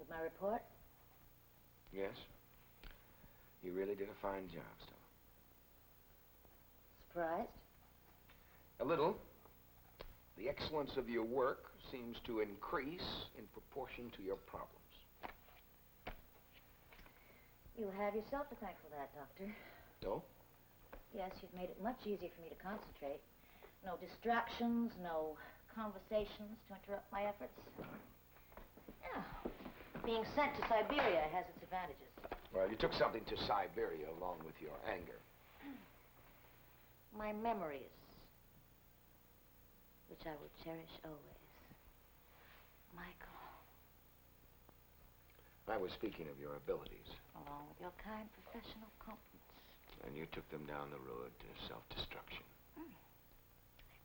With my report? Yes. You really did a fine job, Stella. Surprised? A little. The excellence of your work seems to increase in proportion to your problems. You have yourself to thank for that, Doctor. Oh? Yes, you've made it much easier for me to concentrate. No distractions, no conversations to interrupt my efforts. Yeah. Being sent to Siberia has its advantages. Well, you took something to Siberia along with your anger. My memories, which I will cherish always. Michael. I was speaking of your abilities. Along with your kind professional compliments. And you took them down the road to self-destruction. I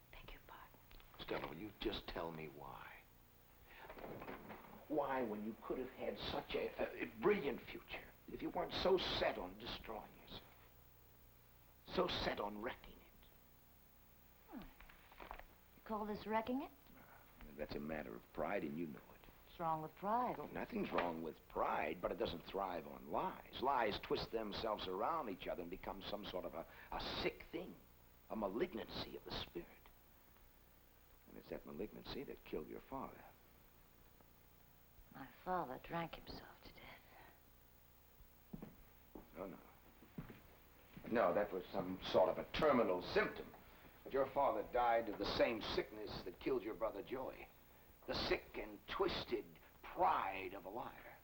beg your pardon. Stella, will you just tell me why? Why, when you could have had such a brilliant future, if you weren't so set on destroying yourself, so set on wrecking it? You call this wrecking it? That's a matter of pride, and you know it. What's wrong with pride? Well, nothing's wrong with pride, but it doesn't thrive on lies. Lies twist themselves around each other and become some sort of a sick thing, a malignancy of the spirit. And it's that malignancy that killed your father. My father drank himself to death. Oh, no. No, that was some sort of a terminal symptom. But your father died of the same sickness that killed your brother Joey. The sick and twisted pride of a liar.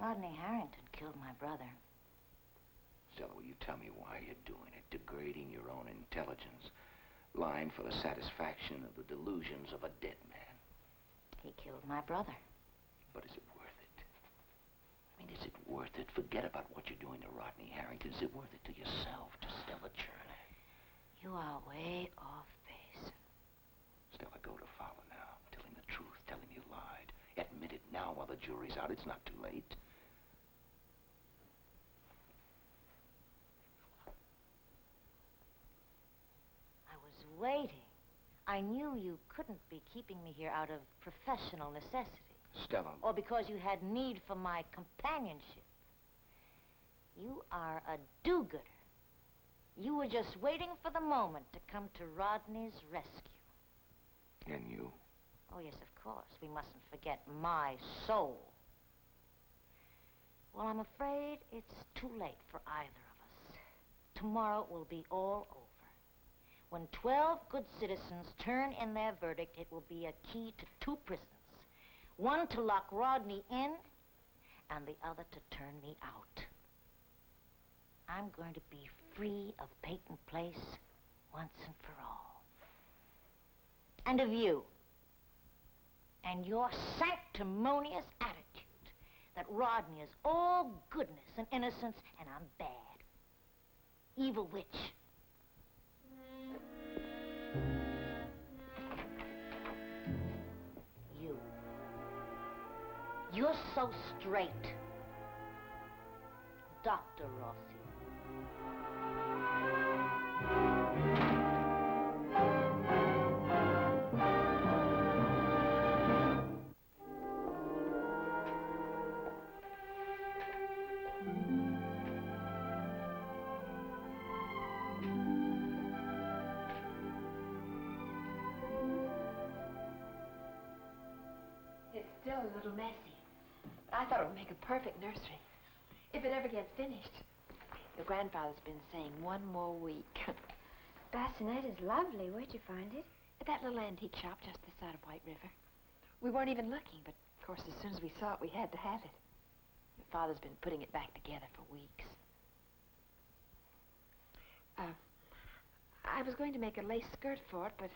Rodney Harrington killed my brother. Stella, will you tell me why you're doing it? Degrading your own intelligence. Lying for the satisfaction of the delusions of a dead man. He killed my brother. But is it worth it? I mean, is it worth it? Forget about what you're doing to Rodney Harrington. Is it worth it to yourself, to Stella Turner? You are way off base. Stella, go to Fowler now. Tell him the truth. Tell him you lied. Admit it now while the jury's out. It's not too late. I was waiting. I knew you couldn't be keeping me here out of professional necessity. Stella. Or because you had need for my companionship. You are a do-gooder. You were just waiting for the moment to come to Rodney's rescue. And you? Oh, yes, of course. We mustn't forget my soul. Well, I'm afraid it's too late for either of us. Tomorrow will be all over. When 12 good citizens turn in their verdict, it will be a key to 2 prisons. One to lock Rodney in, and the other to turn me out. I'm going to be free of Peyton Place once and for all. And of you. And your sanctimonious attitude that Rodney is all goodness and innocence, and I'm bad. Evil witch. You. You're so straight. Dr. Rossi. It's still a little messy. But I thought it would make a perfect nursery. If it ever gets finished. Your grandfather's been saying 1 more week. Bassinet is lovely. Where'd you find it? At that little antique shop just this side of White River. We weren't even looking, but of course as soon as we saw it, we had to have it. Your father's been putting it back together for weeks. I was going to make a lace skirt for it, but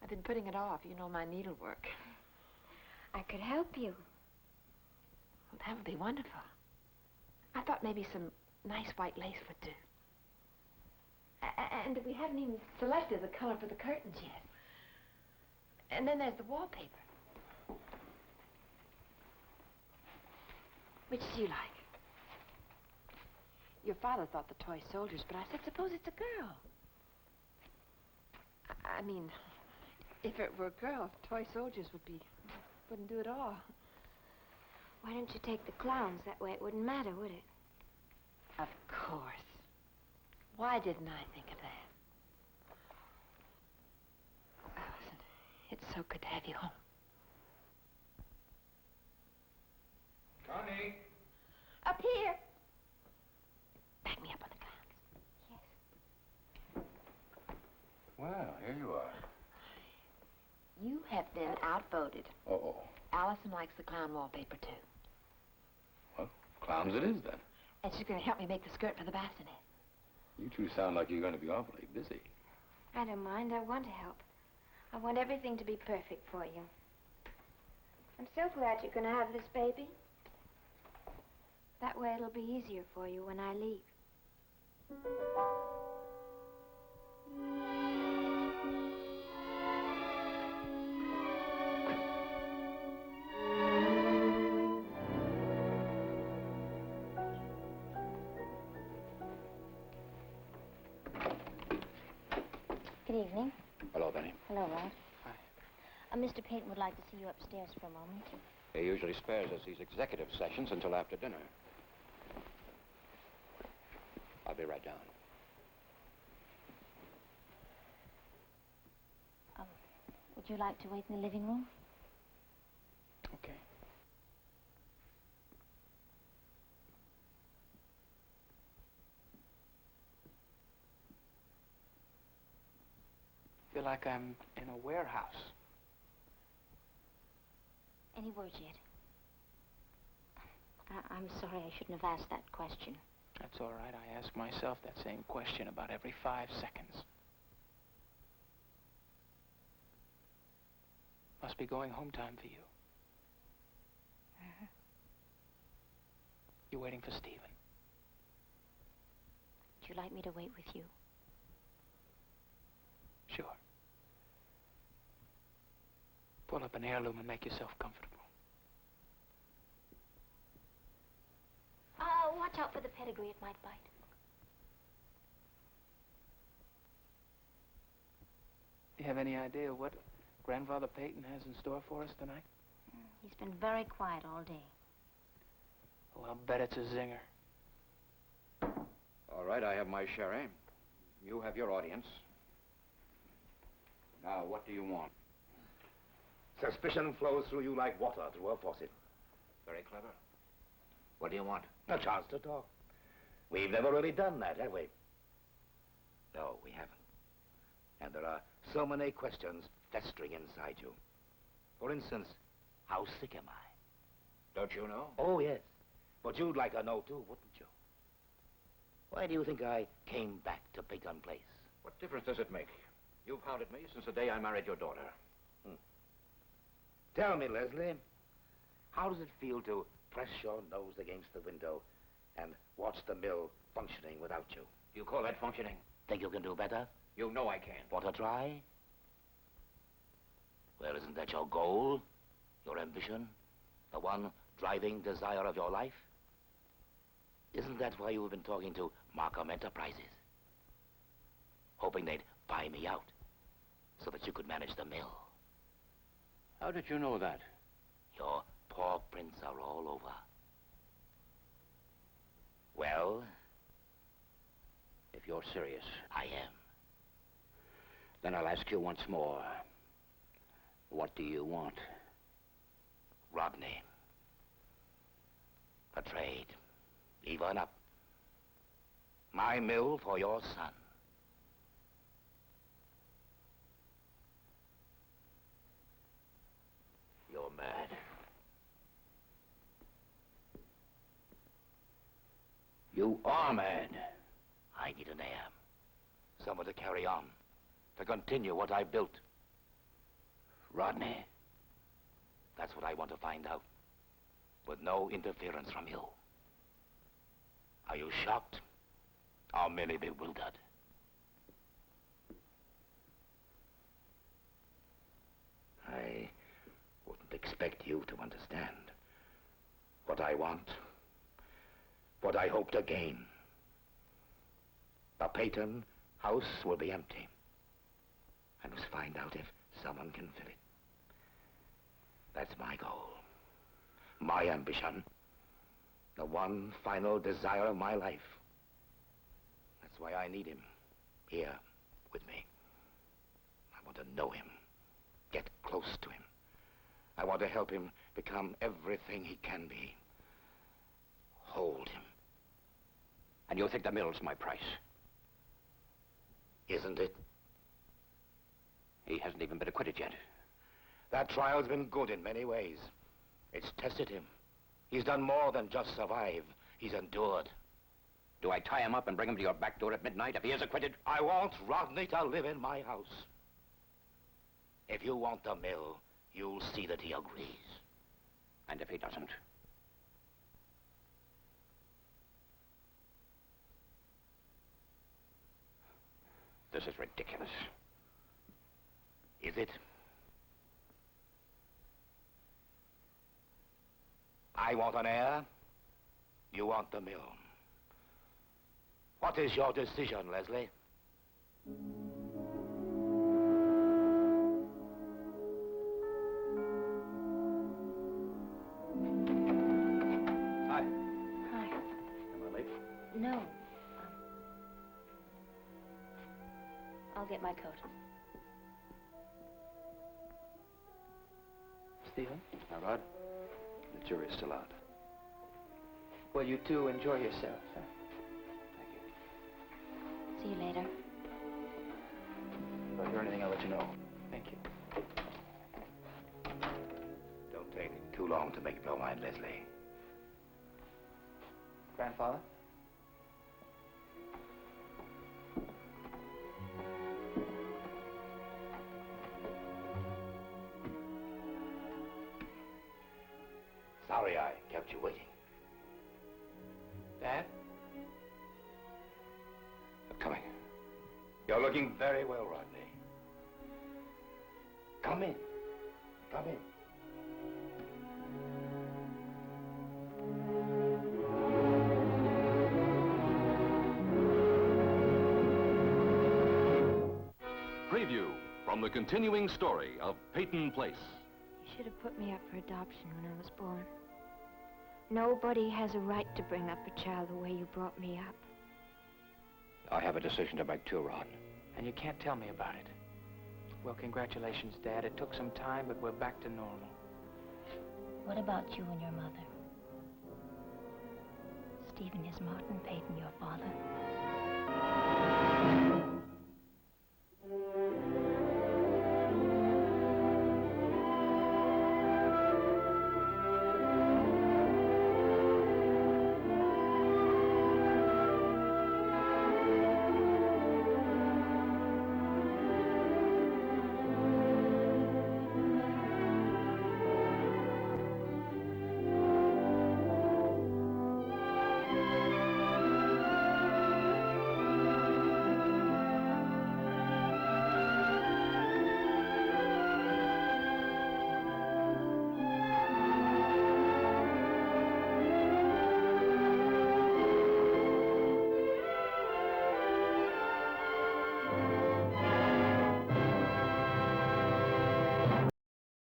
I've been putting it off. You know, my needlework. I could help you. Well, that would be wonderful. I thought maybe some nice white lace would do. And we haven't even selected the color for the curtains yet. And then there's the wallpaper. Which do you like? Your father thought the toy soldiers, but I said, suppose it's a girl. I mean, if it were a girl, toy soldiers wouldn't do it all. Why don't you take the clowns? That way it wouldn't matter, would it? Of course. Why didn't I think of that? Allison, it's so good to have you home. Connie! Up here. Back me up on the clowns. Well, here you are. You have been outvoted. Uh-oh. Allison likes the clown wallpaper, too. Well, clowns it is, then. And she's going to help me make the skirt for the bassinet. You two sound like you're going to be awfully busy. I don't mind. I want to help. I want everything to be perfect for you. I'm so glad you're going to have this baby. That way it'll be easier for you when I leave. Good evening. Hello, Benny. Hello, Rod. Hi. Mr. Peyton would like to see you upstairs for a moment. He usually spares us these executive sessions until after dinner. I'll be right down. Would you like to wait in the living room? Okay. I feel like I'm in a warehouse. Any words yet? I'm sorry, I shouldn't have asked that question. That's all right. I ask myself that same question about every 5 seconds. Must be going home time for you. Uh-huh. You waiting for Stephen? Would you like me to wait with you? Sure. Pull up an heirloom and make yourself comfortable. Watch out for the pedigree, it might bite. You have any idea what Grandfather Peyton has in store for us tonight? He's been very quiet all day. Oh, I'll bet it's a zinger. All right, I have my sherry. You have your audience. Now, what do you want? Suspicion flows through you like water through a faucet. Very clever. What do you want? A chance to talk. We've never really done that, have we? No, we haven't. And there are so many questions festering inside you. For instance, how sick am I? Don't you know? Oh, yes. But you'd like to know, too, wouldn't you? Why do you think I came back to Peyton Place? What difference does it make? You've hounded me since the day I married your daughter. Tell me, Leslie, how does it feel to press your nose against the window and watch the mill functioning without you? You call that functioning? Think you can do better? You know I can't. Want to try? Well, isn't that your goal? Your ambition? The one driving desire of your life? Isn't that why you've been talking to Markham Enterprises? Hoping they'd buy me out so that you could manage the mill. How did you know that? Your paw prints are all over. Well, If you're serious, I am. then I'll ask you once more. What do you want? Rodney. A trade. Even up. My mill for your son. You're mad. You are mad. I need an heir. Someone to carry on. To continue what I built. Rodney. That's what I want to find out. With no interference from you. Are you shocked? Or merely bewildered? I wouldn't expect you to understand what I want, what I hope to gain. The Peyton house will be empty. I must find out if someone can fill it. That's my goal. my ambition. The one final desire of my life. That's why I need him here with me. I want to know him, get close to him. I want to help him become everything he can be. Hold him. And you think the mill's my price? Isn't it? He hasn't even been acquitted yet. That trial's been good in many ways. It's tested him. He's done more than just survive. He's endured. Do I tie him up and bring him to your back door at midnight if he is acquitted? I want Rodney to live in my house. If you want the mill, you'll see that he agrees. And if he doesn't? This is ridiculous. Is it? I want an heir. You want the mill. What is your decision, Leslie? Hi. Hi. Am I late? No. I'll get my coat. Stephen? All right. The jury's still out. Well, you two enjoy yourselves, huh? See you later. If I hear anything, I'll let you know. Thank you. Don't take too long to make up your mind, Leslie. Grandfather? Sorry I kept you waiting. Dad? I'm coming. You're looking very well, Rodney. Come in. Come in. Preview from the continuing story of Peyton Place. You should have put me up for adoption when I was born. Nobody has a right to bring up a child the way you brought me up. I have a decision to make too, Ron. And you can't tell me about it. Well, congratulations, Dad. It took some time, but we're back to normal. What about you and your mother? Stephen, is Martin Peyton your father?